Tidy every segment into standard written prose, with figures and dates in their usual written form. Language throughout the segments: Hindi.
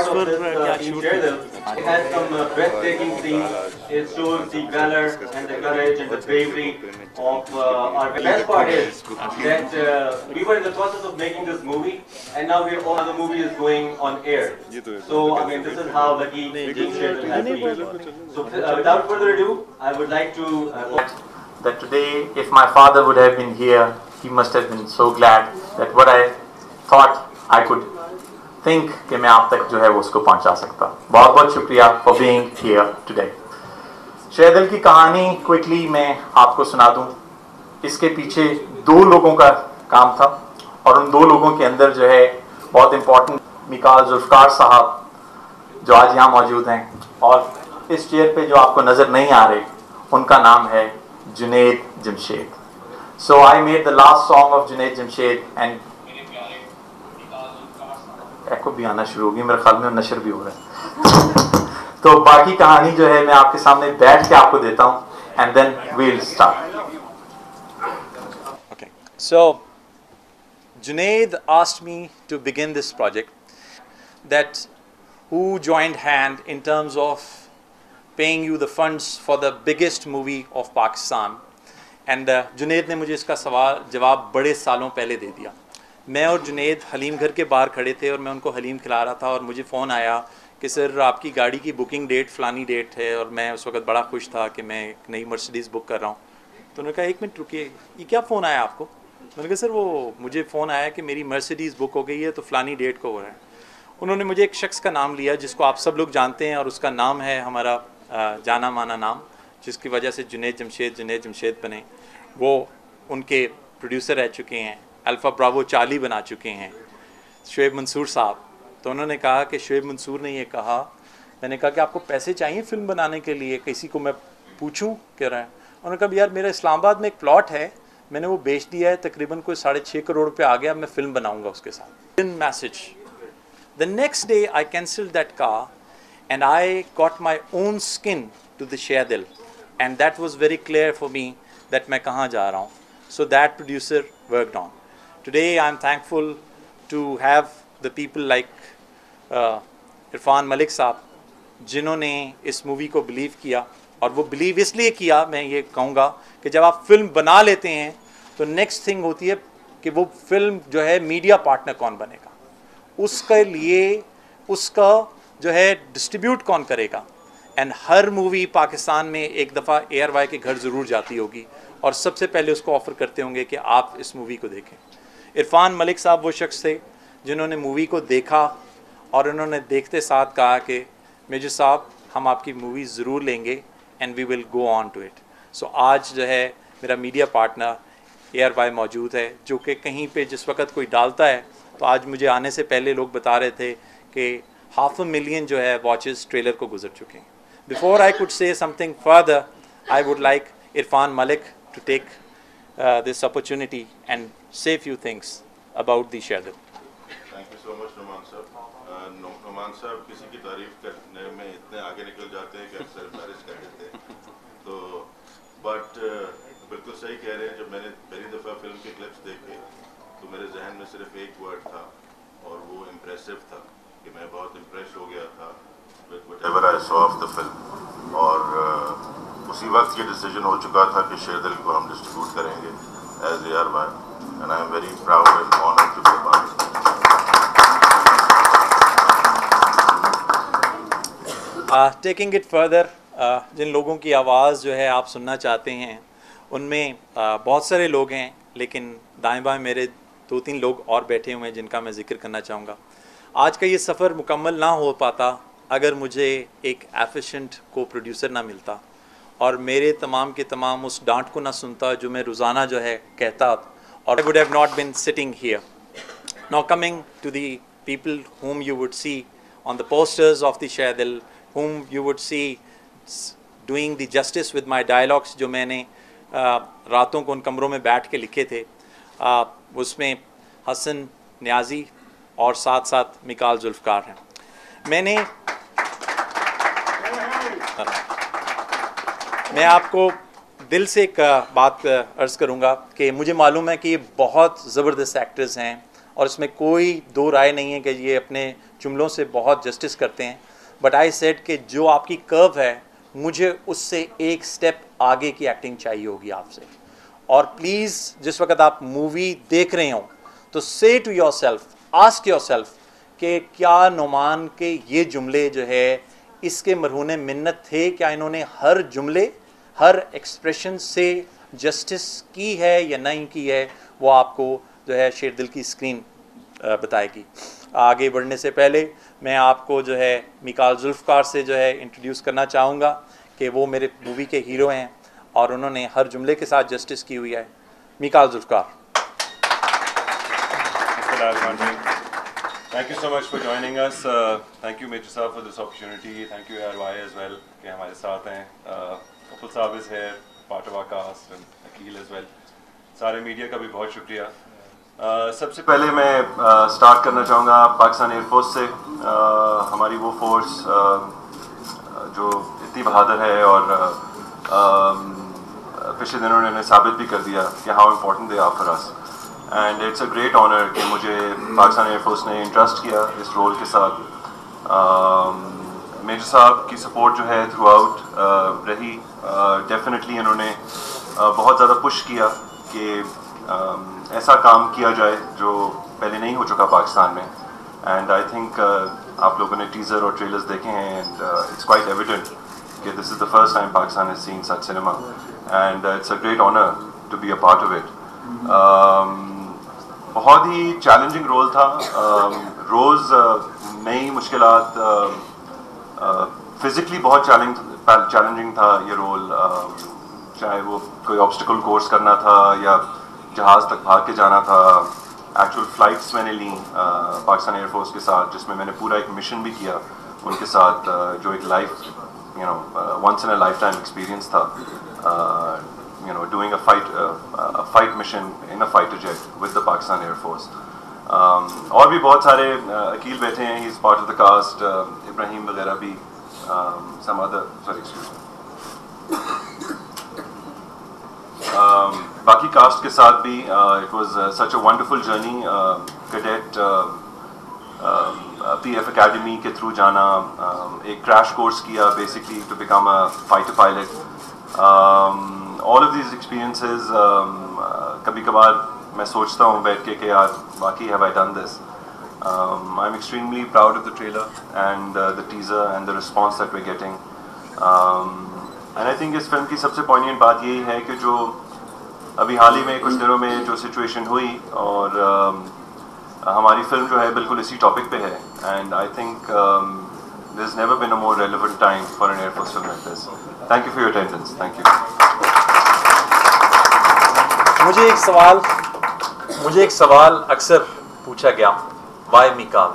of this in Sharedil. It has some breathtaking scenes. It shows the valor and the courage and the bravery of our. The best part is that we were in the process of making this movie, and now the movie is going on air. So I mean, this is how lucky Team Sharedil has been. So without further ado, I would like to. That today, if my father would have been here, he must have been so glad that what I thought I could think कि मैं आप तक जो है वो उसको पहुंचा सकता. बहुत बहुत शुक्रिया for being here today. शेरदिल की कहानी क्विकली मैं आपको सुना दूं. इसके पीछे दो लोगों का काम था और उन दो लोगों के अंदर जो है बहुत इंपॉर्टेंट मिकाल जुल्फकार साहब जो आज यहाँ मौजूद हैं और इस चेयर पे जो आपको नजर नहीं आ रहे उनका नाम है Junaid Jamshed. So I made the last song of Junaid Jamshed and एको भी आना शुरू होगी मेरे ख्याल में नशर भी हो रहा है. तो बाकी कहानी जो है मैं आपके सामने बैठ के आपको देता हूँ and then we'll start. Okay. So Junaid asked me to begin this project that who joined hand in terms of paying you the funds for the biggest movie of Pakistan. And Junaid ने मुझे इसका जवाब बड़े सालों पहले दे दिया. मैं और जुनैद हलीम घर के बाहर खड़े थे और मैं उनको हलीम खिला रहा था और मुझे फ़ोन आया कि सर आपकी गाड़ी की बुकिंग डेट फ़लानी डेट है. और मैं उस वक्त बड़ा खुश था कि मैं एक नई मर्सिडीज़ बुक कर रहा हूँ. तो उन्होंने कहा एक मिनट रुकिए, ये क्या फ़ोन आया आपको? मैंने कहा सर वो मुझे फ़ोन आया कि मेरी मर्सिडीज़ बुक हो गई है तो फ़लानी डेट को हो रहा है. उन्होंने मुझे एक शख्स का नाम लिया जिसको आप सब लोग जानते हैं और उसका नाम है हमारा जाना माना नाम, जिसकी वजह से जुनैद जमशेद बने. वो उनके प्रोड्यूसर रह चुके हैं, अल्फ़ा ब्रावो 40 बना चुके हैं, शुएब मंसूर साहब. तो उन्होंने कहा कि शुएब मंसूर ने ये कहा, मैंने कहा कि आपको पैसे चाहिए फ़िल्म बनाने के लिए, किसी को मैं पूछूं कह रहा है. उन्होंने कहा यार मेरा इस्लामाबाद में एक प्लॉट है, मैंने वो बेच दिया है, तकरीबन कोई 6.5 करोड़ रुपये आ गया, मैं फ़िल्म बनाऊँगा उसके साथ. In message the next day I cancelled that car and I got my own skin to the Sharedil, and that was very clear for me that मैं कहाँ जा रहा हूँ. So that producer worked on. Today I am thankful to have the people like Irfan Malik साहब जिन्होंने इस मूवी को बिलीव किया. और वो बिलीव इसलिए किया, मैं ये कहूँगा कि जब आप फिल्म बना लेते हैं तो नेक्स्ट थिंग होती है कि वो फिल्म जो है मीडिया पार्टनर कौन बनेगा, उसके लिए उसका जो है डिस्ट्रीब्यूट कौन करेगा. एंड हर मूवी पाकिस्तान में एक दफ़ा ARY के घर ज़रूर जाती होगी और सबसे पहले उसको ऑफ़र करते होंगे कि आप इस मूवी को देखें. इरफान मलिक साहब वो शख्स थे जिन्होंने मूवी को देखा और उन्होंने देखते साथ कहा कि मेजर साहब हम आपकी मूवी ज़रूर लेंगे and we will go on to it. So आज जो है मेरा मीडिया पार्टनर ARY मौजूद है, जो कि कहीं पे जिस वक्त कोई डालता है तो आज मुझे आने से पहले लोग बता रहे थे कि 500,000 जो है वॉचेस ट्रेलर को गुजर चुके हैं. Before I could say something further I would like Irfan Malik to take this opportunity and say few things about the Sherdil. Thank you so much Numan साहब. नुमान साहब किसी की तारीफ करने में इतने आगे निकल जाते हैं कि अक्सर एम्बैरेस कर देते हैं. तो बट बिल्कुल सही कह रहे हैं. जब मैंने पहली दफ़ा फिल्म के क्लिप्स देखे तो मेरे जहन में सिर्फ एक वर्ड था और वो इम्प्रेसिव था कि मैं बहुत इम्प्रेस हो गया था with whatever I saw of the film. और उसी वक्त ये डिसीजन हो चुका था कि शेरदिल को हम डिस्ट्रीब्यूट करेंगे as ARY, and I am very proud and honored to be a part of it. Taking it further, जिन लोगों की आवाज़ जो है आप सुनना चाहते हैं उनमें बहुत सारे लोग हैं, लेकिन दाएं बाएं मेरे 2-3 लोग और बैठे हुए हैं जिनका मैं जिक्र करना चाहूँगा. आज का ये सफ़र मुकम्मल ना हो पाता अगर मुझे एक एफिशिएंट को प्रोड्यूसर ना मिलता और मेरे तमाम के तमाम उस डांट को ना सुनता जो मैं रोज़ाना जो है कहता, और I would have not been sitting here. Now coming to the people whom you would see on the posters of the Sharedil, whom you would see doing the justice with my dialogues जो मैंने रातों को उन कमरों में बैठ के लिखे थे. उसमें हसन न्याजी और साथ साथ मिकाल जुल्फकार हैं. मैं आपको दिल से एक बात अर्ज़ करूँगा कि मुझे मालूम है कि ये बहुत ज़बरदस्त एक्टर्स हैं और इसमें कोई दो राय नहीं है कि ये अपने जुमलों से बहुत जस्टिस करते हैं, बट आई सेड कि जो आपकी कर्व है मुझे उससे एक स्टेप आगे की एक्टिंग चाहिए होगी आपसे। और प्लीज़ जिस वक्त आप मूवी देख रहे हो तो say to yourself, ask yourself कि क्या नुमान के ये जुमले जो है इसके मरहून मिन्नत थे, क्या इन्होंने हर जुमले हर एक्सप्रेशन से जस्टिस की है या नहीं की है, वो आपको जो है शेर दिल की स्क्रीन बताएगी। आगे बढ़ने से पहले मैं आपको जो है मिकाल जुल्फ़कार से जो है इंट्रोड्यूस करना चाहूँगा कि वो मेरे मूवी के हीरो हैं और उन्होंने हर जुमले के साथ जस्टिस की हुई है। Mikaal Zulfiqar. Thank you so much for joining us. Thank you Major Saab for this opportunity. Thank you RY as well कि हमारे साथ हैं. Uppal Saab is here, part of our cast, and Akil as well. सारे मीडिया का भी बहुत शुक्रिया. सबसे पहले मैं स्टार्ट करना चाहूँगा पाकिस्तान एयरफोर्स से. हमारी वो फोर्स जो इतनी बहादुर है और पिछले दिनों उन्होंने साबित भी कर दिया कि how important they are for us. And it's a great honour कि मुझे पाकिस्तान एयरफोर्स ने इंट्रस्ट किया इस रोल के साथ. मेजर साहब की सपोर्ट जो है थ्रू आउट रही. डेफिनेटली इन्होंने बहुत ज़्यादा पुश किया कि ऐसा काम किया जाए जो पहले नहीं हो चुका पाकिस्तान में. एंड आई थिंक आप लोगों ने टीज़र और ट्रेलर्स देखे हैं एंड इट्स क्वाइट एविडेंट कि this is the first time Pakistan has seen such cinema and it's a great honour to be a part of it. बहुत ही चैलेंजिंग रोल था. रोज़ नई मुश्किलात, फिज़िकली बहुत चैलेंजिंग था ये रोल. चाहे वो कोई ऑब्स्टिकल कोर्स करना था या जहाज़ तक भाग के जाना था. एक्चुअल फ़्लाइट्स मैंने ली पाकिस्तान एयरफोर्स के साथ जिसमें मैंने पूरा एक मिशन भी किया उनके साथ जो एक life once in a lifetime experience था. Doing a fight mission in a fighter jet with the Pakistan Air Force. और भी बहुत सारे अकील बैठे हैं, he's part of the cast, Ibrahim वगैरह भी, some other, sorry excuse me. बाकी कास्ट के साथ भी it was such a wonderful journey. Cadet PF Academy के थ्रू जाना, एक क्रैश कोर्स किया basically to become a fighter pilot. All of these experiences, कभी कभार मैं सोचता हूँ बैठ के कि यार वाकई have I done this. I'm extremely proud of the trailer and the teaser and the response that we're getting. And I think इस फिल्म की सबसे poignant बात यही है कि जो अभी हाल ही में कुछ दिनों में जो situation हुई और हमारी फिल्म जो है बिल्कुल इसी टॉपिक पे है. And I think there's never been a more relevant time for an Air Force film like this. Thank you for your attendance. Thank you. मुझे एक सवाल अक्सर पूछा गया, वाई मिकाल.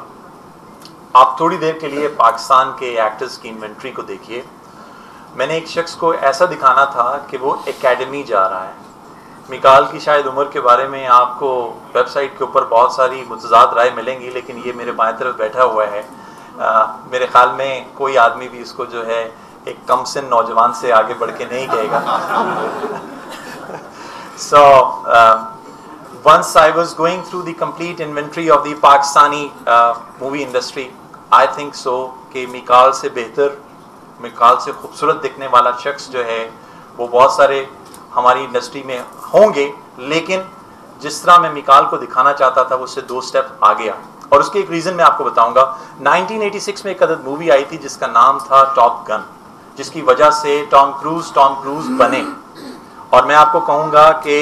आप थोड़ी देर के लिए पाकिस्तान के एक्टर्स की इन्वेंट्री को देखिए. मैंने एक शख्स को ऐसा दिखाना था कि वो एकेडमी जा रहा है. मिकाल की शायद उम्र के बारे में आपको वेबसाइट के ऊपर बहुत सारी मुतज़ाद राय मिलेंगी, लेकिन ये मेरे बाएं तरफ बैठा हुआ है. मेरे ख्याल में कोई आदमी भी इसको जो है एक कम सिन नौजवान से आगे बढ़ के नहीं कहेगा. So once I was going through the complete inventory of the Pakistani movie industry, I think so कि मिकाल से बेहतर, मिकाल से खूबसूरत दिखने वाला शख्स जो है वो बहुत सारे हमारी इंडस्ट्री में होंगे, लेकिन जिस तरह मैं मिकाल को दिखाना चाहता था वो उससे 2 स्टेप आ गया. और उसके एक रीज़न मैं आपको बताऊंगा. 1986 में एक अदद मूवी आई थी जिसका नाम था टॉप गन, जिसकी वजह से टॉम क्रूज बने. और मैं आपको कहूँगा कि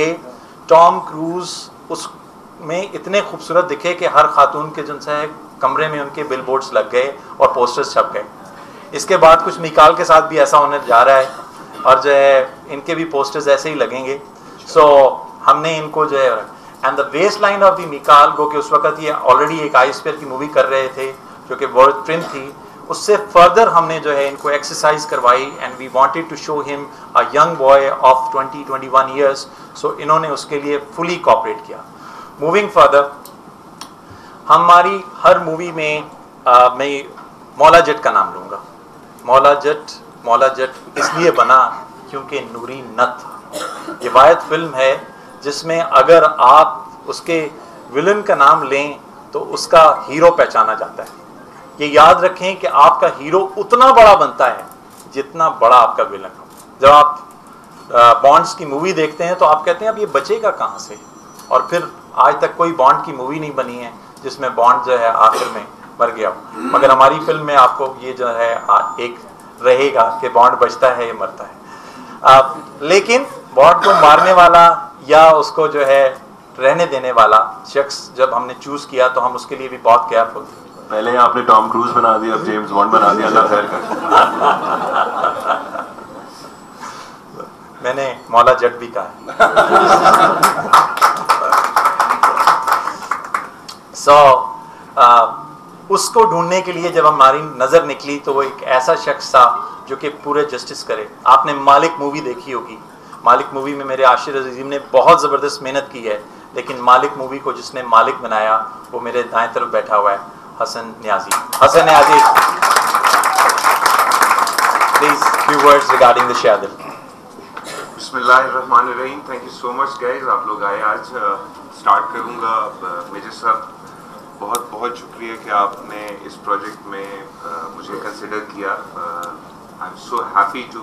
टॉम क्रूज उसमें इतने खूबसूरत दिखे कि हर खातून के जिनसे कमरे में उनके बिलबोर्ड्स लग गए और पोस्टर्स छप गए. इसके बाद कुछ मिकाल के साथ भी ऐसा होने जा रहा है और जो है इनके भी पोस्टर्स ऐसे ही लगेंगे. सो हमने इनको जो है and the base line of the Mikaal go कि उस वक्त ये ऑलरेडी एक आई स्पेयर की मूवी कर रहे थे जो कि वर्ल्ड ट्रिम थी. उससे फर्दर हमने जो है इनको एक्सरसाइज करवाई and we wanted to show him a young boy of 20-21 years. So इन्होंने उसके लिए फुली कोऑपरेट किया. मूविंग फर्दर, हमारी हर मूवी में मैं मौला जट का नाम लूँगा. मौला जट इसलिए बना क्योंकि नूरी नत था. ये वाहिद फिल्म है जिसमें अगर आप उसके विलन का नाम लें तो उसका हीरो पहचाना जाता है। ये याद रखें कि आपका हीरो उतना बड़ा बनता है जितना बड़ा आपका विलन हो। जब आप बॉन्ड्स की मूवी देखते हैं तो आप कहते हैं अब ये बचेगा कहाँ से, और फिर आज तक कोई बॉन्ड की मूवी नहीं बनी है जिसमें बॉन्ड जो है आखिर में मर गया हो। मगर हमारी फिल्म में आपको ये जो है एक रहेगा कि बॉन्ड बचता है, ये मरता है। लेकिन बॉन्ड को मारने वाला या उसको जो है रहने देने वाला शख्स जब हमने चूज किया तो हम उसके लिए भी बहुत केयरफुल थे। पहले आपने टॉम क्रूज बना दिया, अब जेम्स बॉन्ड बना दिया, अल्लाह खैर कर। मैंने मौला जट भी कहा है। उसको ढूंढने के लिए जब हमारी नज़र निकली तो वो एक ऐसा शख्स था जो कि पूरे जस्टिस करे। आपने मालिक मूवी देखी होगी। मालिक मूवी में मेरे आशिर अजीम ने बहुत ज़बरदस्त मेहनत की है, लेकिन मालिक मूवी को जिसने मालिक बनाया वो मेरे दाएं तरफ बैठा हुआ है, Hasan Niazi. Hasan Niazi, please few words regarding the Shadil. बिस्मिल्लाहिर्रहमानिर्रहीम। Thank you so much guys, आप लोग आए। आज स्टार्ट करूंगा। मेजर साहब बहुत बहुत शुक्रिया कि आपने इस प्रोजेक्ट में मुझे कंसिडर किया। I am so happy to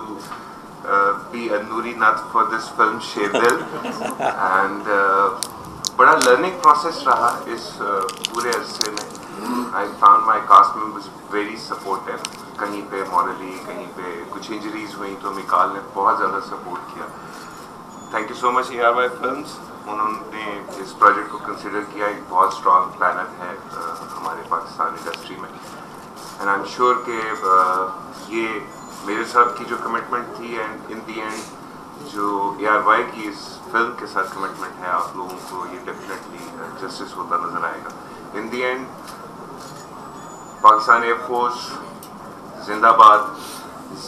be a Noori Nath for this film Sherdil and बड़ा लर्निंग प्रोसेस रहा इस पूरे अरसे में। I found my cast members very supportive. कहीं पे मॉरली, कहीं पे कुछ इंजरीज हुई तो मिकाल ने बहुत ज़्यादा सपोर्ट किया। Thank you so much ARY films, उन्होंने इस प्रोजेक्ट को कंसिडर किया। एक बहुत स्ट्रॉन्ग प्लानर है हमारे पाकिस्तान इंडस्ट्री में एंड आई एम श्योर कि ये मेरे साथ की जो कमिटमेंट थी एंड इन दी एंड जो ARY की इस फिल्म के साथ कमिटमेंट है, आप लोगों को ये डेफिनेटली जस्टिस होता नज़र आएगा। इन दी एंड पाकिस्तान एयरफोर्स जिंदाबाद।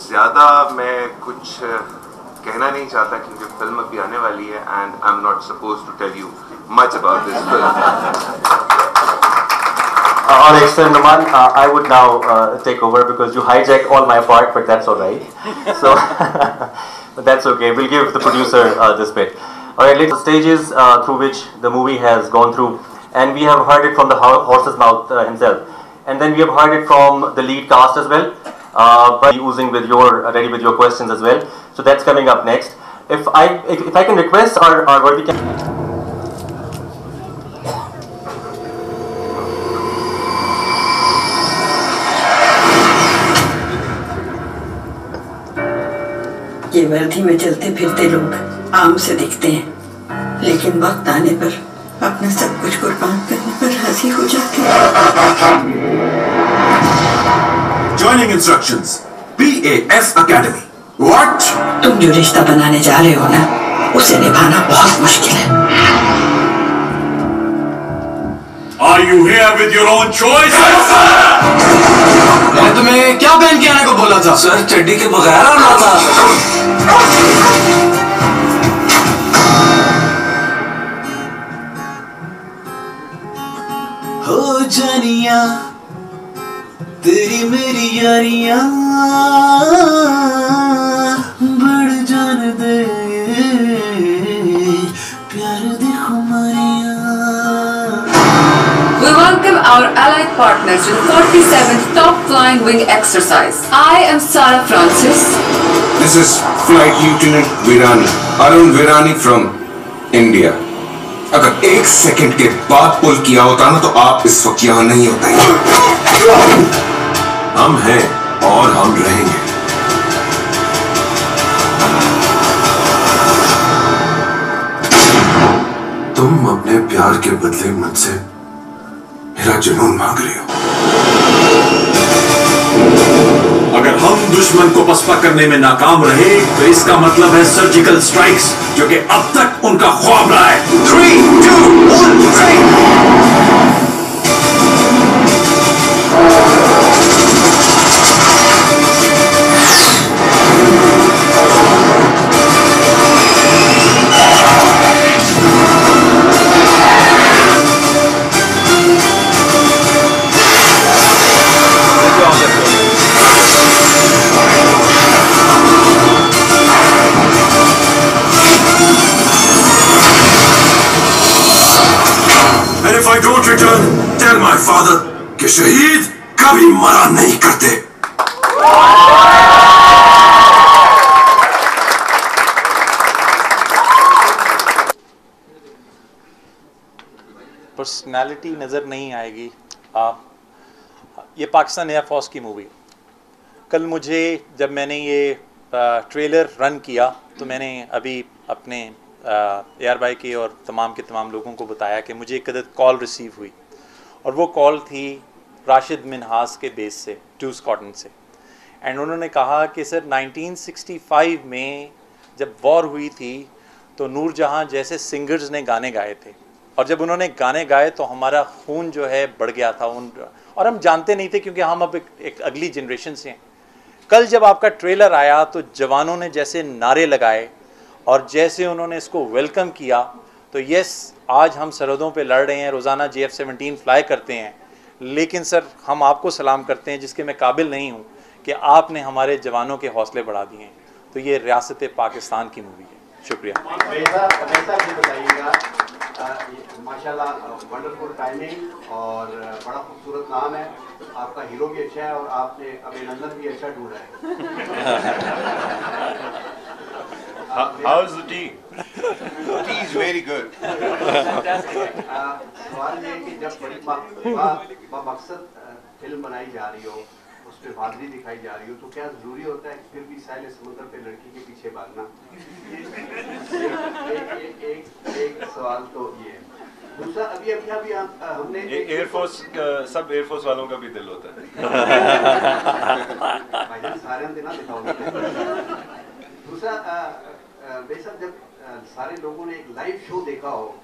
ज़्यादा मैं कुछ कहना नहीं चाहता क्योंकि फिल्म अभी आने वाली है and I am not supposed to tell you much about this film. All right, so Numan, I would now take over because you hijacked all my part, but that's all right. So but that's okay. We'll give the producer this bit. All right, the stages through which the movie has gone through, and we have heard it from the horse's mouth himself, and then we have heard it from the lead cast as well. But oozing with ready with your questions as well. So that's coming up next. If I can request our what we can. ये वर्दी में चलते फिरते लोग आम से दिखते हैं, लेकिन वक्त आने पर अपना सब कुछ कुर्बान करने पर राजी हो जाते हैं। Joining instructions, PAF Academy. What? तुम जो रिश्ता बनाने जा रहे हो ना, उसे निभाना बहुत मुश्किल है। Are you here with your own choice? मैं तुम्हें क्या पहन के आने को बोला था? सर, चड्डी के बगैर आना था। हो जानिया तेरी मेरी यारियां बढ़ जान दे प्यार दी खुमारियां। We welcome our allied partners to the 47th Top Flying Wing Exercise. I am Sarah Francis. This is Flight Lieutenant Virani, Arun Virani from India. अगर एक सेकंड के बाद पुल किया होता ना तो आप इस वक्त यहाँ नहीं होते। हम हैं और हम रहेंगे। तुम अपने प्यार के बदले मुझसे मेरा जुनून मांग रही हो। अगर हम दुश्मन को पसपा करने में नाकाम रहे तो इसका मतलब है सर्जिकल स्ट्राइक्स, जो कि अब तक उनका ख्वाब रहा है। 3, 2, 1, strike! I don't return, tell my father कि शहीद कभी मरा नहीं करते. पर्सनालिटी नज़र नहीं आएगी. ये पाकिस्तान एयर फोर्स की मूवी. कल मुझे जब मैंने ये ट्रेलर रन किया तो मैंने अभी अपने एयर भाई के और तमाम के तमाम लोगों को बताया कि मुझे एक अदद कॉल रिसीव हुई और वो कॉल थी राशिद मिन्हास के बेस से, 2 स्कॉटलैंड से. एंड उन्होंने कहा कि सर 1965 में जब वॉर हुई थी तो नूरजहां जैसे सिंगर्स ने गाने गाए थे और जब उन्होंने गाने गाए तो हमारा खून जो है बढ़ गया था और हम जानते नहीं थे क्योंकि हम अब एक अगली जनरेशन से हैं. कल जब आपका ट्रेलर आया तो जवानों ने जैसे नारे लगाए और जैसे उन्होंने इसको वेलकम किया तो यस, आज हम सरहदों पे लड़ रहे हैं, रोज़ाना JF-17 फ्लाई करते हैं, लेकिन सर हम आपको सलाम करते हैं जिसके मैं काबिल नहीं हूँ कि आपने हमारे जवानों के हौसले बढ़ा दिए हैं. तो ये रियासत पाकिस्तान की मूवी है. शुक्रिया. माशाल्लाह वंडरफुल टाइमिंग और बड़ा खूबसूरत नाम है आपका. हीरो भी अच्छा है और आपने अभिनंदन भी अच्छा ढूंढा है. How is the tea? The tea is very good. सवाल ये कि जब बड़ी मकसद फिल्म बनाई जा रही हो, उसमें बहादुरी दिखाई जा रही हो, तो क्या जरूरी होता है फिर भी साहिल समुद्र पे लड़की के पीछे भागना? एक सवाल तो ये है. दूसरा, अभी हमने एयरफोर्स सब एयरफोर्स वालों का भी दिल होता है. भाईजान सारे दिन ना दिखाओगे. दूसरा, बेशक जब सारे लोगों ने एक लाइव शो देखा हो,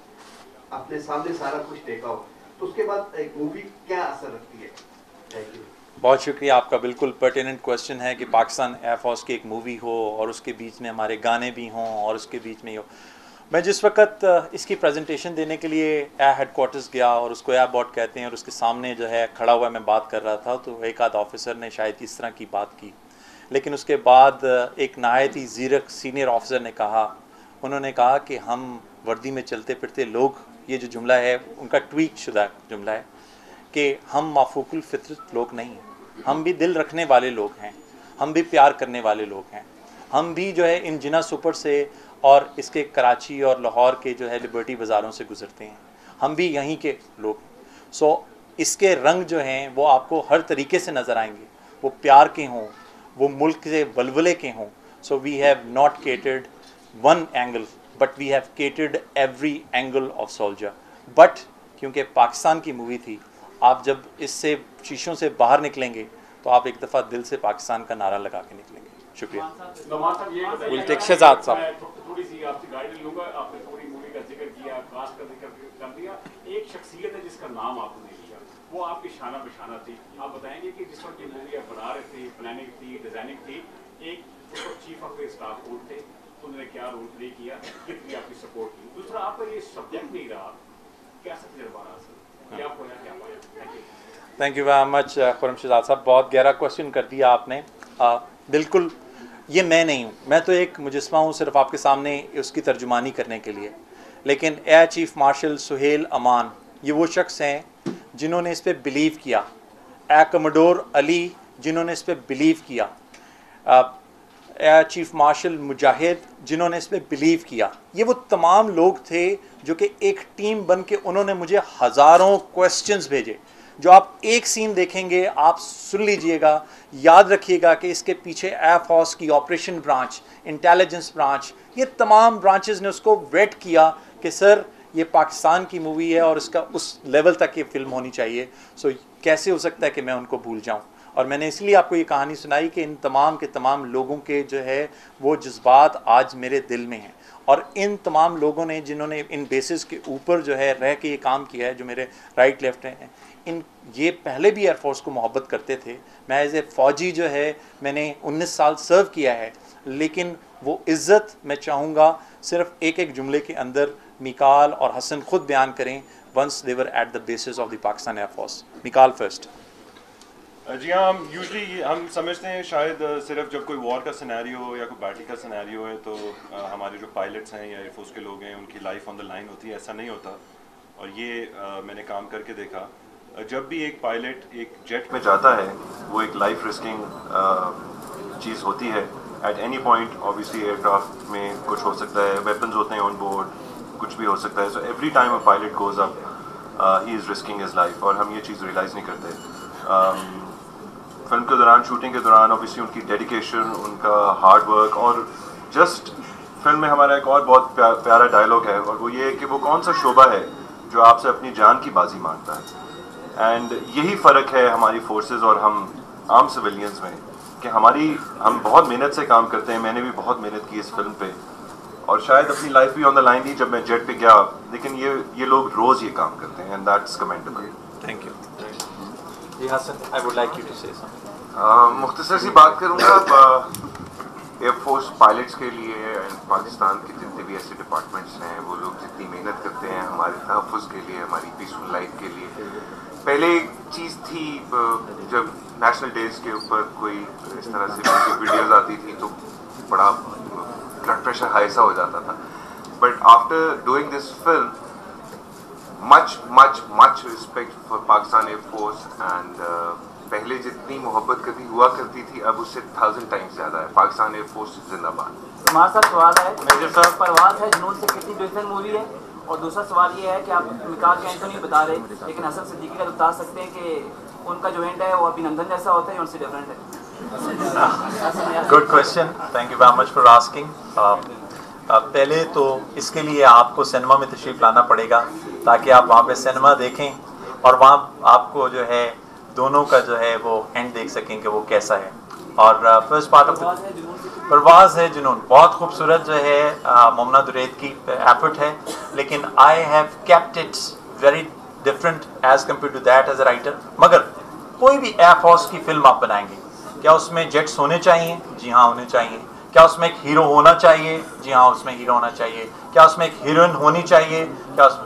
अपने सामने सारा कुछ देखा हो, तो उसके बाद एक मूवी क्या असर रखती है? Thank you. बहुत शुक्रिया आपका. बिल्कुल पर्टिनेंट क्वेश्चन है कि पाकिस्तान एयर फोर्स की एक मूवी हो और उसके बीच में हमारे गाने भी हों और उसके बीच में हो. मैं जिस वक्त इसकी प्रेजेंटेशन देने के लिए एयर हेडक्वार्टर्स गया और उसको एयर बोर्ड कहते हैं और उसके सामने जो है खड़ा हुआ मैं बात कर रहा था तो एक आध ऑफिसर ने शायद इस तरह की बात की, लेकिन उसके बाद एक नहायत ही ज़ीरक सीनियर ऑफिसर ने कहा, उन्होंने कहा कि हम वर्दी में चलते फिरते लोग, ये जो जुमला है उनका ट्वीट शुदा जुमला है कि हम माफूकुल फितरत लोग नहीं हैं, हम भी दिल रखने वाले लोग हैं, हम भी प्यार करने वाले लोग हैं, हम भी जो है इन जिना सुपर से और इसके कराची और लाहौर के जो है लिबर्टी बाज़ारों से गुज़रते हैं, हम भी यहीं के लोग. सो इसके रंग जो हैं वो आपको हर तरीके से नज़र आएंगे, वो प्यार के हों, वो मुल्क के वलवले के हों. So we have not catered one angle but we have catered every angle of soldier. But क्योंकि पाकिस्तान की मूवी थी, आप जब इससे शीशों से बाहर निकलेंगे तो आप एक दफ़ा दिल से पाकिस्तान का नारा लगा के निकलेंगे. शुक्रिया. शहजाद साहब, थोड़ी सी आपसे गाइड लूंगा. आपने थोड़ी मूवी का जिक्र किया, कास्ट का जिक्र कर दिया. एक शख्सियत है जिसका नाम आपने नहीं लिया, वो आपकी शाना बशाना थी. आप बताएंगे कि जिस वक्त ये मूवी आप बना रहे थे, प्लानिंग थी, डिजाइनिंग थी, एक चीफ ऑफ स्टाफ बोर्ड थे, उन्होंने क्या रोल प्ले किया, कितनी आपकी सपोर्ट की. दूसरा, आपका ये सब्जेक्ट नहीं रहा, कैसा तजर्बा रहा सर, क्या खोया क्या पाया? Thank you very much Khurram Shahzad साहब. बहुत गहरा क्वेश्चन कर दिया आपने. बिल्कुल ये मैं नहीं हूँ, मैं तो एक मुजस्मा हूँ सिर्फ आपके सामने उसकी तर्जुमानी करने के लिए. लेकिन एयर चीफ मार्शल सुहेल अमान ये वो शख्स हैं जिन्होंने इस पर बिलीव किया, एयर कमोडोर अली जिन्होंने इस पर बिलीव किया, एयर चीफ मार्शल मुजाहिद जिन्होंने इस पर बिलीव किया. ये वो तमाम लोग थे जो कि एक टीम बन के उन्होंने मुझे हज़ारों क्वेश्चंस भेजे. जो आप एक सीन देखेंगे, आप सुन लीजिएगा, याद रखिएगा कि इसके पीछे एयर फोर्स की ऑपरेशन ब्रांच, इंटेलिजेंस ब्रांच, ये तमाम ब्रांचेस ने उसको वेट किया कि सर ये पाकिस्तान की मूवी है और इसका उस लेवल तक ये फिल्म होनी चाहिए. सो कैसे हो सकता है कि मैं उनको भूल जाऊं. और मैंने इसलिए आपको ये कहानी सुनाई कि इन तमाम के तमाम लोगों के जो है वो जज्बात आज मेरे दिल में हैं. और इन तमाम लोगों ने जिन्होंने इन बेसिस के ऊपर जो है रह के ये काम किया है, जो मेरे राइट लेफ्ट हैं, इन ये पहले भी एयरफोर्स को मोहब्बत करते थे. मैं एज ए फ़ौजी जो है मैंने 19 साल सर्व किया है, लेकिन वो इज़्ज़त मैं चाहूँगा सिर्फ एक एक जुमले के अंदर मिकाल और हसन खुद बयान करें. Once they were at the basis of the Pakistan air force. Mikaal first. जी हाँ, हम यूजली हम समझते हैं शायद सिर्फ जब कोई वॉर का सिनेरियो या कोई बैटल का सिनेरियो है तो हमारे जो पायलट्स हैं या एयरफोर्स के लोग हैं उनकी लाइफ ऑन द लाइन होती है. ऐसा नहीं होता. और ये मैंने काम करके देखा। जब भी एक पायलट एक जेट में जाता है वो एक लाइफ रिस्किंग चीज़ होती है। At any point obviously aircraft में कुछ हो सकता है, वेपन्स होते हैं ऑन बोर्ड, कुछ भी हो सकता है। So every time a pilot goes up he is risking his life, और हम ये चीज़ रियलाइज़ नहीं करते। फिल्म के दौरान, शूटिंग के दौरान ऑब्वियसली उनकी डेडिकेशन, उनका हार्ड वर्क, और जस्ट फिल्म में हमारा एक और बहुत प्यारा डायलॉग है, और वो ये है कि वो कौन सा शोबा है जो आपसे अपनी जान की बाजी मांगता है। एंड यही फ़र्क है हमारी फोर्सेस और हम आम सिविलियंस में, कि हम बहुत मेहनत से काम करते हैं। मैंने भी बहुत मेहनत की इस फिल्म पे, और शायद अपनी लाइफ भी ऑन द लाइन थी जब मैं जेट पे गया, लेकिन ये लोग रोज़ ये काम करते हैं, and that's commendable. Thank you. जी Hassan, I would like you to say something. मुख्तसर सी बात करूँगा एयरफोर्स पायलट्स के लिए एंड पाकिस्तान के जितने भी ऐसे डिपार्टमेंट्स हैं, वो लोग जितनी मेहनत करते हैं हमारे तहफ़्फ़ुज़ के लिए, हमारी पीसफुल लाइफ के लिए। पहले एक चीज़ थी, जब नेशनल डेज़ के ऊपर कोई इस तरह से वीडियोज़ आती थी तो बड़ा ब्लड प्रेशर हाई सा हो जाता था। But after doing this film, much respect for Pakistan air force, and पहले जितनी मोहब्बत कभी हुआ करती थी अब उससे 1000 टाइम्स ज़्यादा है। पाकिस्तान एयरफोर्स जिंदाबाद। हमारे साथ सवाल है, मेरे साथ परवाज़ है जुनून से कितनी डिफरेंट मूवी है, और दूसरा सवाल ये है कि आप मिकाल कैन तो नहीं बता रहे, लेकिन हसन सिद्दीकी का बता सकते हैं कि उनका जो एंड है वो अभिनंदन जैसा होता है या उनसे डिफरेंट है? Good question, thank you very much for asking. पहले तो इसके लिए आपको सिनेमा में तशरीफ़ लाना पड़ेगा ताकि आप वहाँ पे सिनेमा देखें, और वहाँ आपको जो है दोनों का जो है वो एंड देख सकें कि वो कैसा है। और फर्स्ट पार्ट ऑफ परवाज़ है जुनून बहुत खूबसूरत जो है मोमना दुरैद की एफर्ट है, लेकिन I have kept it very different as compare to that as a writer. मगर कोई भी एयरफोर्स की फिल्म आप बनाएंगे, क्या उसमें जेट्स होने चाहिए? जी हाँ, होने चाहिए। क्या उसमें एक हीरो होना चाहिए? जी हाँ, उसमें हीरो होना चाहिए। क्या उसमें एक हीरोइन होनी चाहिए?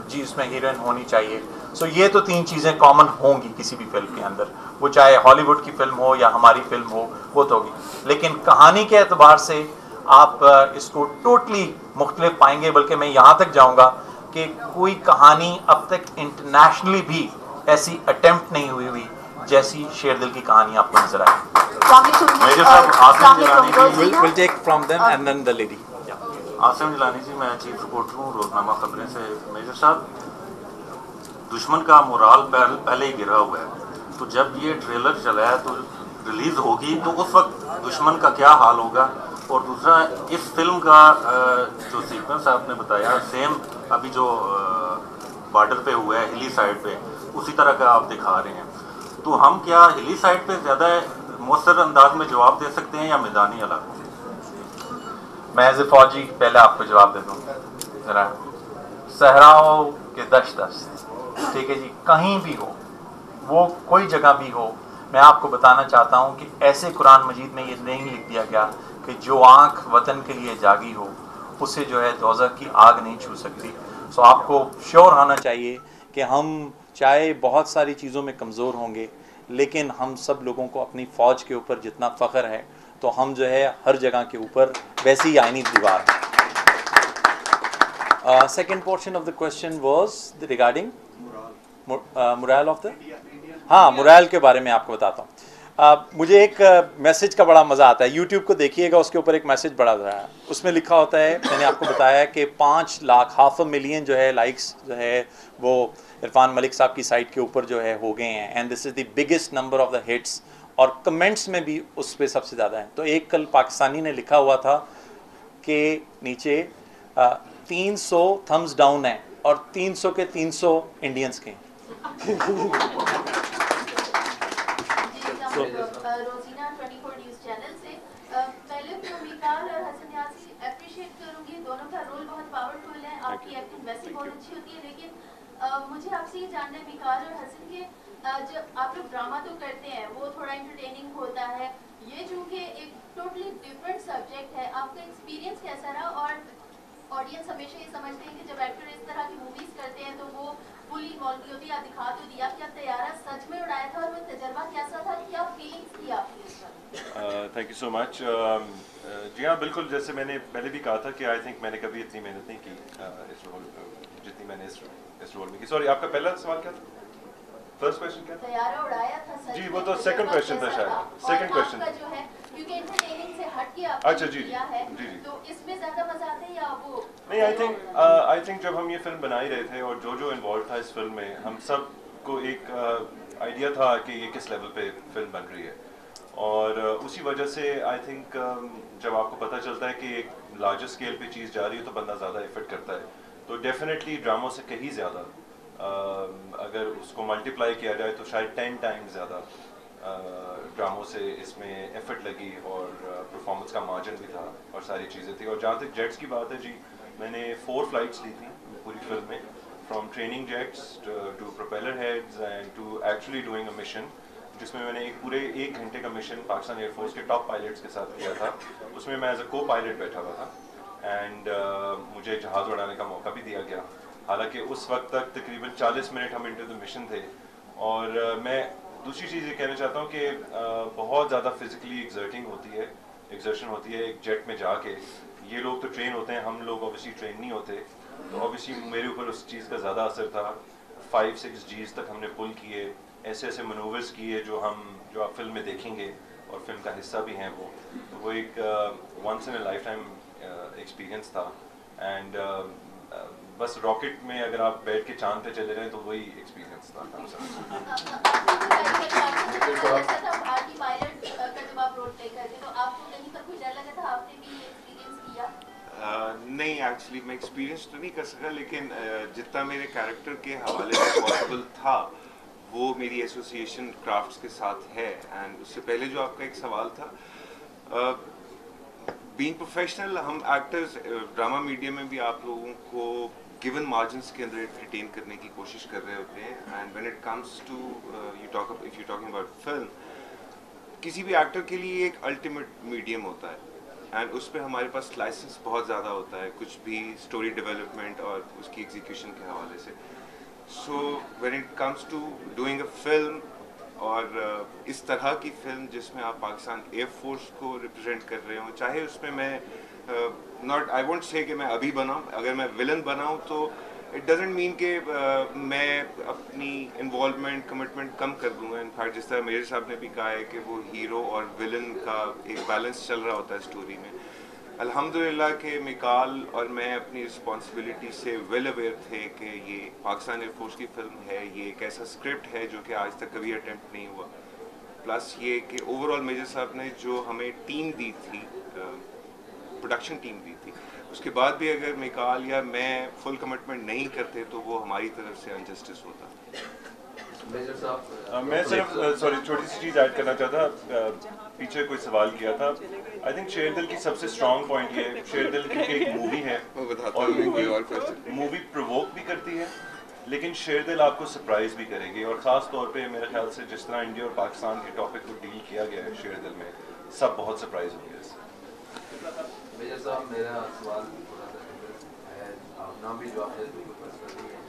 जी, उसमें हीरोइन होनी चाहिए। सो ये तो 3 चीज़ें कॉमन होंगी किसी भी फिल्म के अंदर, वो चाहे हॉलीवुड की फिल्म हो या हमारी फिल्म हो, वो तो होगी। लेकिन कहानी के एतबार से आप इसको टोटली मुख्तलिफ पाएंगे, बल्कि मैं यहाँ तक जाऊँगा कि कोई कहानी अब तक इंटरनेशनली भी ऐसी अटेम्प्ट नहीं हुई जैसी शेर दिल की कहानी आपको नजर आए। मेजर साहब, आसिम जिलानी जी, we'll take from them and then the lady. Asim Jilani जी, मैं चीफ रिपोर्टर हूँ रोजनामा खबरें से। मेजर साहब, दुश्मन का मोराल पहले ही गिरा हुआ है, तो जब ये ट्रेलर चला है तो रिलीज होगी तो उस वक्त दुश्मन का क्या हाल होगा? और दूसरा, इस फिल्म का जो सीक्वेंस आपने बताया सेम अभी जो बॉर्डर पे हुआ है हिली साइड पे, उसी तरह का आप दिखा रहे हैं, तो हम क्या हिली साइड पे ज़्यादा मौसर अंदाज में जवाब दे सकते हैं या मैदानी इलाकों? मैं एज ए फौजी पहले आपको जवाब दे दूँ ज़रा। सहराओं के दश्त, ठीक है जी, कहीं भी हो, वो कोई जगह भी हो, मैं आपको बताना चाहता हूँ कि ऐसे कुरान मजीद में ये नहीं लिख दिया गया कि जो आँख वतन के लिए जागी हो उसे जो है दोज़ख की आग नहीं छू सकती। सो आपको श्योर होना चाहिए कि हम चाहे बहुत सारी चीज़ों में कमज़ोर होंगे, लेकिन हम सब लोगों को अपनी फ़ौज के ऊपर जितना फ़ख्र है, तो हम जो है हर जगह के ऊपर वैसी ही आईनी दीवार है। Second portion of the question was regarding moral of the, हाँ, मोरल के बारे में आपको बताता हूँ। मुझे एक मैसेज का बड़ा मज़ा आता है, यूट्यूब को देखिएगा, उसके ऊपर एक मैसेज बड़ा रहा है, उसमें लिखा होता है, मैंने आपको बताया कि 5 लाख 500,000 जो है लाइक्स जो है वो इरफान मलिक साहब की साइट के ऊपर जो है हो गए हैं, and this is the biggest number of the hits, और कमेंट्स में भी उस पर सबसे ज़्यादा है। तो एक कल पाकिस्तानी ने लिखा हुआ था कि नीचे 300 थम्स डाउन है और 300 के 300 इंडियंस के। रोजीना 24 न्यूज़ चैनल से पहले तो मिकाल और हसन यासी अप्रिशिएट करूंगी, दोनों का रोल बहुत पावरफुल है, आपकी एक्टिंग वैसे बहुत अच्छी होती है, लेकिन मुझे आपसे ये जानना है मिकाल और हसन के, जब आप लोग ड्रामा तो करते हैं वो थोड़ा एंटरटेनिंग होता है, ये चूँकि एक टोटली डिफरेंट सब्जेक्ट है, आपका एक्सपीरियंस कैसा रहा? और ऑडियंस हमेशा ये समझते हैं कि जब एक्टर इस तरह की मूवीज़ करते हैं तो वो फुली इन्वॉल्व होती है, आप दिखा तो दिया, क्या तैयारा सच में उड़ाया था और वो तजर्बा कैसा था, क्या फीलिंग्स थी आपकी इस पर? Thank you so much. जी हाँ, बिल्कुल, जैसे मैंने पहले भी कहा था कि आई थिंक मैंने कभी इतनी मेहनत नहीं की इस रोल जितनी मैंने इस रोल में की। सॉरी, आपका पहला सवाल क्या था? फर्स्ट क्वेश्चन क्या था? तैयारा उड़ाया था सर जी, वो तो सेकंड क्वेश्चन था शायद। सेकंड क्वेश्चन जो है क्योंकि एंटरटेनिंग से हट के अच्छा, आपने जी किया है, जी। तो इसमें ज्यादा मजा आता है या वो? नहीं, आई थिंक जब हम ये फिल्म बना ही रहे थे और जो इन्वॉल्व था इस फिल्म में, हम सब को एक आइडिया था कि ये किस लेवल पे फिल्म बन रही है, और उसी वजह से आई थिंक जब आपको पता चलता है कि एक लार्जर स्केल पे चीज़ जा रही है तो बंदा ज़्यादा एफर्ट करता है। तो डेफिनेटली ड्रामों से कहीं ज़्यादा अगर उसको मल्टीप्लाई किया जाए तो शायद 10 टाइम्स ज़्यादा ड्रामों से इसमें एफर्ट लगी, और परफॉर्मेंस का मार्जिन भी था और सारी चीज़ें थी। और जहाँ तक जेट्स की बात है जी, मैंने 4 फ्लाइट्स ली थी पूरी फिल्म में, from training jets to propeller heads and to actually doing a mission, जिसमें मैंने एक पूरे 1 घंटे का मिशन पाकिस्तान एयरफोर्स के टॉप पायलट्स के साथ किया था। उसमें मैं एज अ को पायलट बैठा हुआ था, एंड मुझे जहाज़ उड़ाने का मौका भी दिया गया। हालांकि उस वक्त तक तकरीबन 40 मिनट हम इनटू द मिशन थे। और मैं दूसरी चीज़ ये कहना चाहता हूँ कि बहुत ज़्यादा फिजिकली एग्जर्शन होती है एक जेट में जाके। ये लोग तो ट्रेन होते हैं, हम लोग ऑब्वियसली ट्रेन नहीं होते, तो ऑब्वियसली मेरे ऊपर उस चीज़ का ज़्यादा असर था। 5-6 Gs तक हमने पुल किए, ऐसे मनूवर्स किए जो आप फिल्म में देखेंगे और फिल्म का हिस्सा भी हैं वो एक once in a lifetime experience था। एंड बस रॉकेट में अगर आप बैठ के चांद पे चले जाएं तो वही एक्सपीरियंस था। भारतीय पायलट का जब आप रोल प्ले करते तो आपको कहीं पर कोई डर लगा था? आपने भी ये एक्सपीरियंस किया? नहीं, एक्चुअली मैं एक्सपीरियंस तो नहीं कर सका, लेकिन जितना मेरे कैरेक्टर के हवाले से पॉसिबल था वो मेरी एसोसिएशन क्राफ्ट्स के साथ है। एंड उससे पहले जो आपका एक सवाल था, बीइंग प्रोफेशनल, हम एक्टर्स ड्रामा मीडिया में भी आप लोगों को गिवन मार्जिन्स के अंदर एंटरटेन करने की कोशिश कर रहे होते हैं। And when it comes to if you talking about film, किसी भी एक्टर के लिए एक अल्टीमेट मीडियम होता है, एंड उस पर हमारे पास लाइसेंस बहुत ज़्यादा होता है, कुछ भी स्टोरी डेवलपमेंट और उसकी एग्जीक्यूशन के हवाले से। So when it comes to doing a film, और इस तरह की फिल्म जिसमें आप पाकिस्तान एयरफोर्स को रिप्रेजेंट कर रहे हो, चाहे उसमें मैं आई वोंट से कि मैं अभी बनाऊँ, अगर मैं विलन बनाऊँ तो इट डजेंट मीन कि मैं अपनी इन्वॉल्वमेंट कमिटमेंट कम कर दूँगा। इनफैक्ट जिस तरह मेरे साहब ने भी कहा है कि वो हीरो और विलन का एक बैलेंस चल रहा होता है स्टोरी में। अल्हम्दुलिल्लाह कि मिकाल और मैं अपनी रिस्पॉन्सिबिलिटी से वेल अवेयर थे कि ये पाकिस्तान एयरफोर्स की फिल्म है, ये एक ऐसा स्क्रिप्ट है जो कि आज तक कभी अटेम्प्ट नहीं हुआ। प्लस ये कि ओवरऑल मेजर साहब ने जो हमें टीम दी थी, प्रोडक्शन टीम दी थी, उसके बाद भी अगर मिकाल या मैं फुल कमिटमेंट नहीं करते तो वो हमारी तरफ से अनजस्टिस होता। मैं सिर्फ सॉरी छोटी सी चीज़ ऐड करना चाहता, पीछे कोई सवाल किया था। आई थिंक शेरदिल की सबसे स्ट्रॉन्ग पॉइंट ये है, शेरदिल की एक मूवी है और मूवी प्रोवोक भी करती है, लेकिन शेरदिल आपको सरप्राइज भी करेगी। और ख़ास तौर पे मेरे ख्याल से जिस तरह इंडिया और पाकिस्तान के टॉपिक को डील किया गया है शेरदिल में, सब बहुत सरप्राइज होंगे इससे। मेजर साहब, मेरा सवाल थोड़ा सा है, नाम भी जो आपने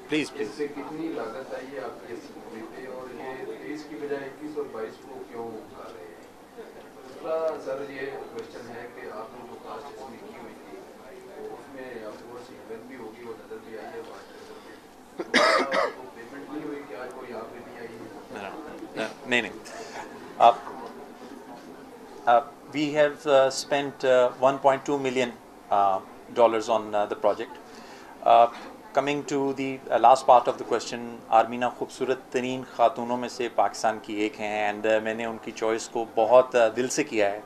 प्लीज इससे कितनी लागत आई है आपकी इस मूवी पे, और ये 23 की बजाय 21 और 22 को क्यों उठा रहे हैं? दूसरा सर ये क्वेश्चन है कि आपने जो कास्ट इसमें की हुई थी तो उसमें आपको सीक्वेंस भी होगी, वो नजर भी आई है, तो पेमेंट नहीं हुई क्या? कोई यहाँ पे नहीं आई? नहीं we have spent $1.2 million on the project. Coming to the last part of the question, आर्मीना खूबसूरत तरीन ख़ातूनों में से पाकिस्तान की एक हैं, एंड मैंने उनकी चॉइस को बहुत दिल से किया है।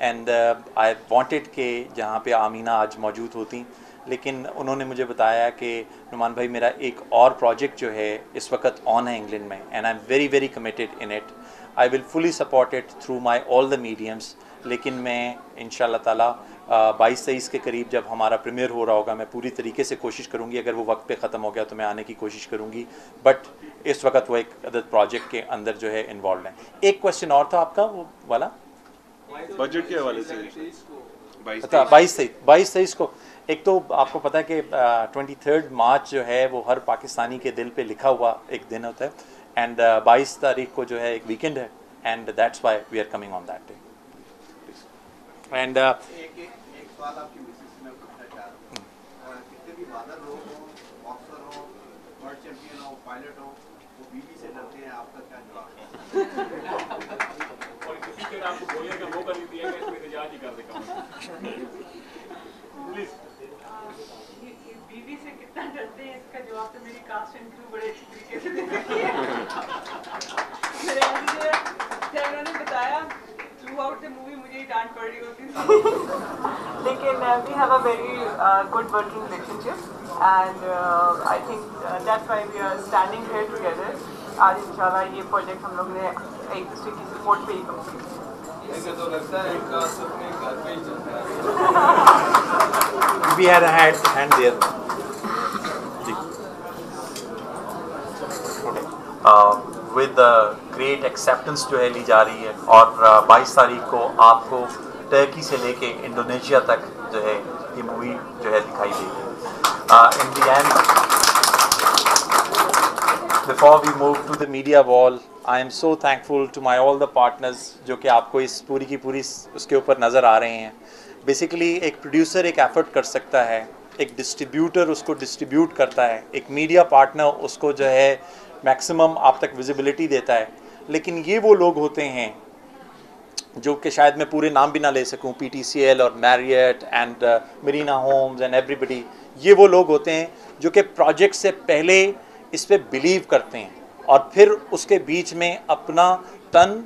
एंड आई वांटेड कि जहाँ पे आमीना आज मौजूद होती, लेकिन उन्होंने मुझे बताया कि नुमान भाई मेरा एक और प्रोजेक्ट जो है इस वक्त ऑन है इंग्लैंड में, and I am very very committed in it. I will fully support it through my all the mediums. लेकिन मैं इंशाल्लाह ताला 22-23 के करीब जब हमारा प्रीमियर हो रहा होगा, मैं पूरी तरीके से कोशिश करूँगी, अगर वो वक्त पे ख़त्म हो गया तो मैं आने की कोशिश करूँगी। बट इस वक्त वो एक अदद प्रोजेक्ट के अंदर जो है इन्वॉल्व है। एक क्वेश्चन और था आपका वो वाला बजट के हवाले से। 22-23 को एक तो आपको पता है कि 23 मार्च जो है वो हर पाकिस्तानी के दिल पे लिखा हुआ एक दिन होता है, एंड 22 तारीख को जो है एक वीकेंड है, and that's why we are coming on that day. And एक सवाल आपकी मिसेस से मैं पूछना चाह रहा हूँ, कितने भी वादर लोग हों, बॉक्सर हों वर्ल्ड चैंपियन हो, पायलट हो, वो बीवी से डरते हैं, आपका क्या जवाब? और किसी के आपको बोलने का मौका नहीं दिया गया, इसमें इजाज़त ही कर देगा। प्लीज। बीवी से कितना डरते हैं इसका जवाब तो मेरी कास्ट एंड क्रू बड़े अच्छी तरीके से दे रही है। उन्होंने बताया थ्रू आउट द मूवी मुझे ही डांट पड़ रही होती थी। लेकिन we have a very good working relationship and I think that's why we are standing here together. आज इंशाल्लाह ये प्रोजेक्ट हम लोग ने एक दूसरे की सपोर्ट पे ही कंप्लीट किया। ऐसे तो लगता है इनका अपने घर पे ही चलता है। We had a hand there. With the great acceptance जो है ली जा रही है और 22 तारीख को आपको टर्की से लेके इंडोनेशिया तक जो है ये मूवी जो है दिखाई देगी। In the end, before we move to the media wall, I am so thankful to my all the partners जो कि आपको इस पूरी की पूरी उसके ऊपर नज़र आ रहे हैं। बेसिकली एक प्रोड्यूसर एक एफर्ट कर सकता है, एक डिस्ट्रीब्यूटर उसको डिस्ट्रीब्यूट करता है, एक मीडिया पार्टनर उसको जो है मैक्सिमम आप तक विजिबिलिटी देता है, लेकिन ये वो लोग होते हैं जो कि शायद मैं पूरे नाम भी ना ले सकूं, PTCL और Marriott and Marina homes and everybody, ये वो लोग होते हैं जो कि प्रोजेक्ट से पहले इस पे बिलीव करते हैं और फिर उसके बीच में अपना तन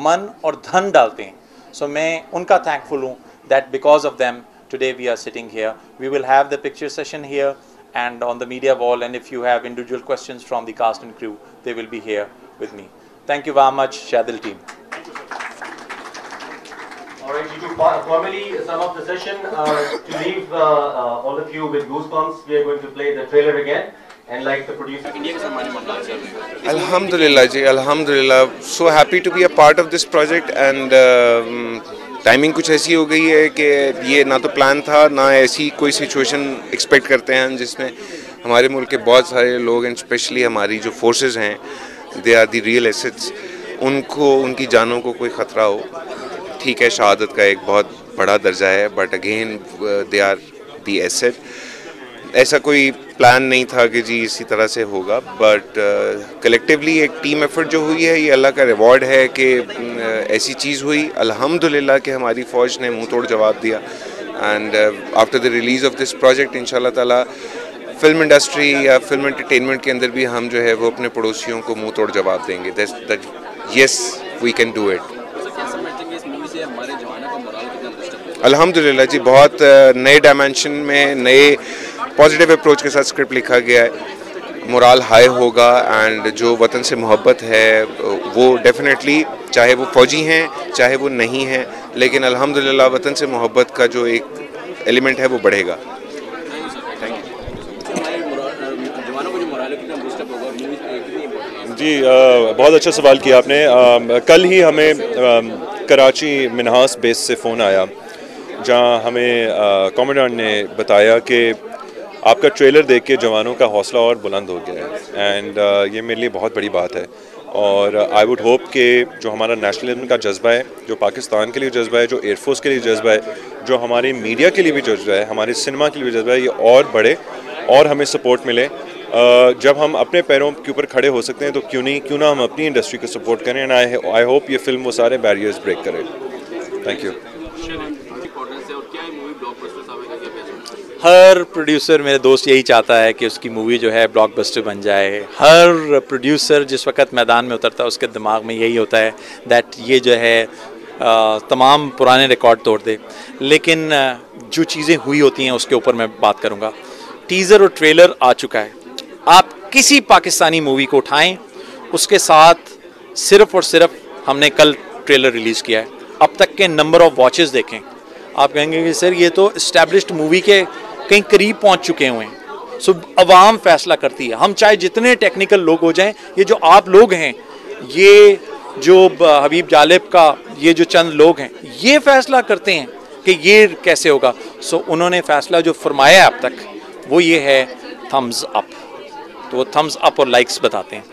मन और धन डालते हैं। सो मैं उनका थैंकफुल हूँ that because of them today we are sitting here. We will have the picture session here and on the media wall, and if you have individual questions from the cast and crew, they will be here with me. Thank you very much, Shadil team. Alright, to formally sum up the session, to leave all of you with goosebumps, we are going to play the trailer again. And like the producer, Alhamdulillah ji, Alhamdulillah. So happy to be a part of this project and timing कुछ ऐसी हो गई है कि ये ना तो प्लान था ना ऐसी कोई सिचुएशन एक्सपेक्ट करते हैं हम जिसमें हमारे मुल्क के बहुत सारे लोग एंड स्पेशली हमारी जो फोर्सेस हैं, they are the real assets, उनको उनकी जानों को कोई ख़तरा हो। ठीक है, शहादत का एक बहुत बड़ा दर्जा है, but again they are the asset. ऐसा कोई प्लान नहीं था कि जी इसी तरह से होगा, बट कलेक्टिवली एक टीम एफर्ट जो हुई है, ये अल्लाह का रिवॉर्ड है कि ऐसी चीज़ हुई। अल्हम्दुलिल्लाह कि हमारी फ़ौज ने मुंह तोड़ जवाब दिया and after the release of this project इंशाल्लाह ताला फिल्म इंडस्ट्री या फिल्म एंटरटेनमेंट के अंदर भी हम जो है वो अपने पड़ोसियों को मुंह तोड़ जवाब देंगे। That yes we can do it. अल्हम्दुलिल्लाह जी, बहुत नए डायमेंशन में नए पॉजिटिव अप्रोच के साथ स्क्रिप्ट लिखा गया है, मोराल हाई होगा एंड जो वतन से मोहब्बत है वो डेफिनेटली, चाहे वो फ़ौजी हैं चाहे वो नहीं हैं, लेकिन अल्हम्दुलिल्लाह वतन से मोहब्बत का जो एक एलिमेंट है वो बढ़ेगा। जी बहुत अच्छा सवाल किया आपने। कल ही हमें कराची मिनहास बेस से फ़ोन आया जहां हमें कमांडेंट ने बताया कि आपका ट्रेलर देख के जवानों का हौसला और बुलंद हो गया है एंड ये मेरे लिए बहुत बड़ी बात है। और आई वुड होप कि जो हमारा नेशनलिज्म का जज्बा है, जो पाकिस्तान के लिए जज्बा है, जो एयरफोर्स के लिए जज्बा है, जो हमारी मीडिया के लिए भी जज्बा है, हमारे सिनेमा के लिए भी जज्बा है, ये और बढ़े और हमें सपोर्ट मिले। जब हम अपने पैरों के ऊपर खड़े हो सकते हैं तो क्यों ना हम अपनी इंडस्ट्री को सपोर्ट करें एंड आई होप ये फिल्म वो सारे बैरियर्स ब्रेक करे। Thank you. हर प्रोड्यूसर, मेरे दोस्त, यही चाहता है कि उसकी मूवी जो है ब्लॉकबस्टर बन जाए। हर प्रोड्यूसर जिस वक्त मैदान में उतरता है उसके दिमाग में यही होता है दैट ये जो है तमाम पुराने रिकॉर्ड तोड़ दे। लेकिन जो चीज़ें हुई होती हैं उसके ऊपर मैं बात करूँगा। टीज़र और ट्रेलर आ चुका है, आप किसी पाकिस्तानी मूवी को उठाएं, उसके साथ सिर्फ़ और सिर्फ हमने कल ट्रेलर रिलीज़ किया है, अब तक के नंबर ऑफ़ वॉचेस देखें, आप कहेंगे कि सर ये तो इस्टेब्लिश्ड मूवी के कहीं करीब पहुंच चुके हुए हैं। सो अवाम फैसला करती है, हम चाहे जितने टेक्निकल लोग हो जाएं, ये जो आप लोग हैं, ये जो हबीब जालिब का ये जो चंद लोग हैं, ये फैसला करते हैं कि ये कैसे होगा। सो उन्होंने फैसला जो फरमाया अब तक वो ये है थम्स अप, तो वो थम्स अप और लाइक्स बताते हैं।